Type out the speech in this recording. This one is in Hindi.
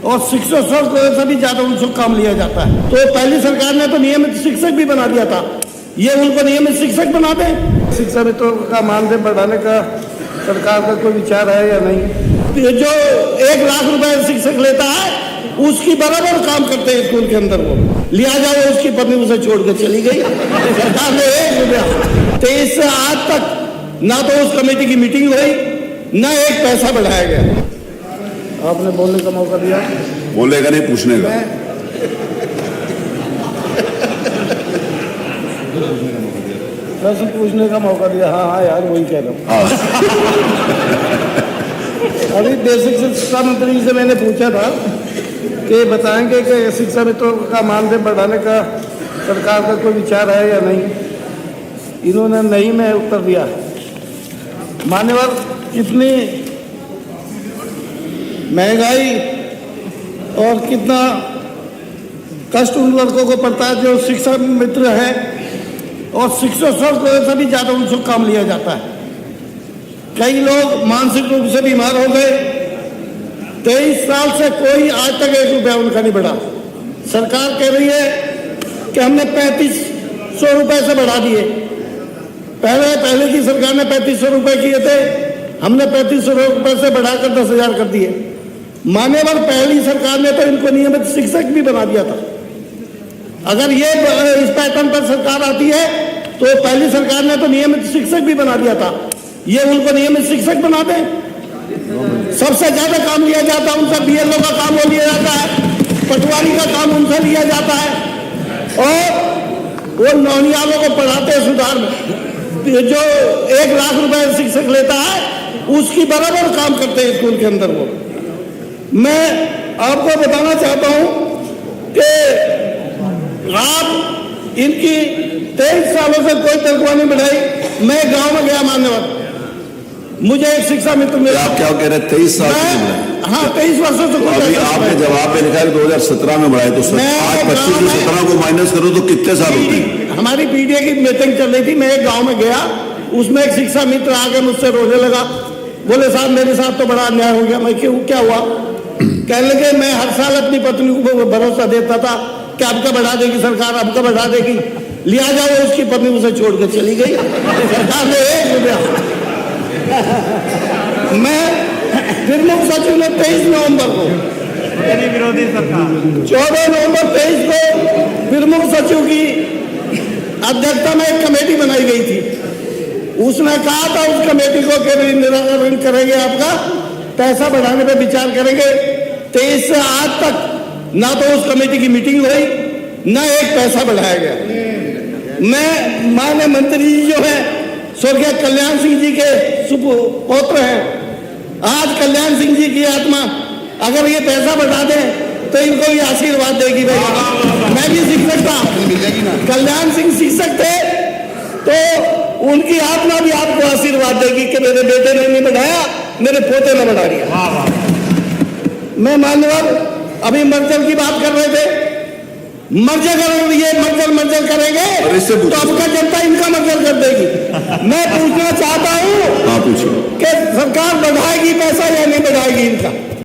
और शिक्षक से भी ज्यादा उनसे काम लिया जाता है। तो पहली सरकार ने तो नियमित शिक्षक भी बना दिया था, ये उनको नियमित शिक्षक बना दें। शिक्षा मित्रों का मानदेय बढ़ाने का सरकार का कोई विचार है या नहीं? जो 1 लाख रुपए शिक्षक लेता है उसकी बराबर काम करते हैं स्कूल के अंदर, वो लिया जाए उसकी पत्नी उसे छोड़ के चली गई। सरकार ने 1 रुपया 23 से आज तक ना तो उस कमेटी की मीटिंग हुई, ना एक पैसा बढ़ाया गया। आपने बोलने का मौका दिया, बोलेगा नहीं, पूछने का। प्रश्न पूछने का मौका दिया। हाँ यार, वही कह रहा हूँ। अभी बेसिक शिक्षा मंत्री से मैंने पूछा था कि बताएंगे कि शिक्षा मित्रों का मानदेय बढ़ाने का सरकार का कोई विचार है या नहीं? इन्होंने नहीं में उत्तर दिया। मान्यवर, कितनी महंगाई और कितना कष्ट उन लड़कों को पड़ता है जो शिक्षा मित्र है, और शिक्षक से भी ज्यादा उनसे काम लिया जाता है। कई लोग मानसिक रूप से बीमार हो गए। 23 साल से कोई आज तक 1 रुपया उनका नहीं बढ़ा। सरकार कह रही है कि हमने 3500 रुपए से बढ़ा दिए। पहले की सरकार ने 3500 रुपए किए थे, हमने 3500 रुपए से बढ़ाकर 10,000 कर दिए। मान्यवर, पहली सरकार ने तो इनको नियमित शिक्षक भी बना दिया था। अगर ये इस पैटर्न पर सरकार आती है तो पहली सरकार ने तो नियमित शिक्षक भी बना दिया था, ये उनको नियमित शिक्षक बना दें। सबसे ज्यादा काम लिया जाता है उनसे, बीएलओ का काम वो लिया जाता है, पटवारी का काम उनसे लिया जाता है, और वो नौनियालों को पढ़ाते हैं सुधार में। जो 1 लाख रुपए शिक्षक लेता है उसकी बराबर काम करते हैं स्कूल के अंदर। वो मैं आपको बताना चाहता हूं कि आप इनकी 23 सालों से कोई तनख्वाह नहीं बढ़ाई। मैं गांव में गया मान्यवर, मुझे एक शिक्षा मित्र मिला। आप क्या कह रहे हैं? 23 साल से? हाँ, 23 वर्षों से। अभी आपने जवाब में लिखा है 2017 में बढ़ाए, तो आज 25 से 17 को माइनस करो तो कितने साल होते हैं? हमारी पीडीए की मीटिंग चल रही थी, मैं एक गांव में गया, उसमें एक शिक्षा मित्र आके मुझसे रोने लगा। बोले साहब, मेरे साथ तो बड़ा अन्याय हो गया। मैं क्यों, क्या हुआ? कहने लगे, मैं हर साल अपनी पत्नी को भरोसा देता था कि अब का बढ़ा देगी सरकार, अब का बढ़ा देगी, लिया जाए उसकी पत्नी उसे छोड़ के चली गई। सरकार ने 1 रुपया। मैं फिर मुख्य सचिव ने 23 नवंबर को, विरोधी सरकार 14 नवंबर 23 को फिर मुख्य सचिव की अध्यक्षता में एक कमेटी बनाई गई थी। उसने कहा था उस कमेटी को कि निराकरण करेंगे, आपका पैसा बढ़ाने पे विचार करेंगे। 23 से आज तक ना तो उस कमेटी की मीटिंग हुई, ना एक पैसा बढ़ाया गया। मैं माननीय मंत्री जी जो है स्वर्गीय कल्याण सिंह जी के सुपुत्र हैं, आज कल्याण सिंह जी की आत्मा अगर ये पैसा बढ़ा दें तो इनको भी आशीर्वाद देगी। भाई, मैं भी शिक्षक था, कल्याण सिंह शिक्षक थे, तो उनकी आत्मा भी आपको आशीर्वाद देगी कि मेरे बेटे ने नहीं बढ़ाया, मेरे पोते ने बढ़ा दिया। मैं मान्यवर, अभी मर्जर की बात कर रहे थे, मर्जर ये मर्जर करेंगे तो आपका जनता इनका मर्जर कर देगी। मैं पूछना चाहता हूँ कि सरकार बढ़ाएगी पैसा या नहीं बढ़ाएगी इनका?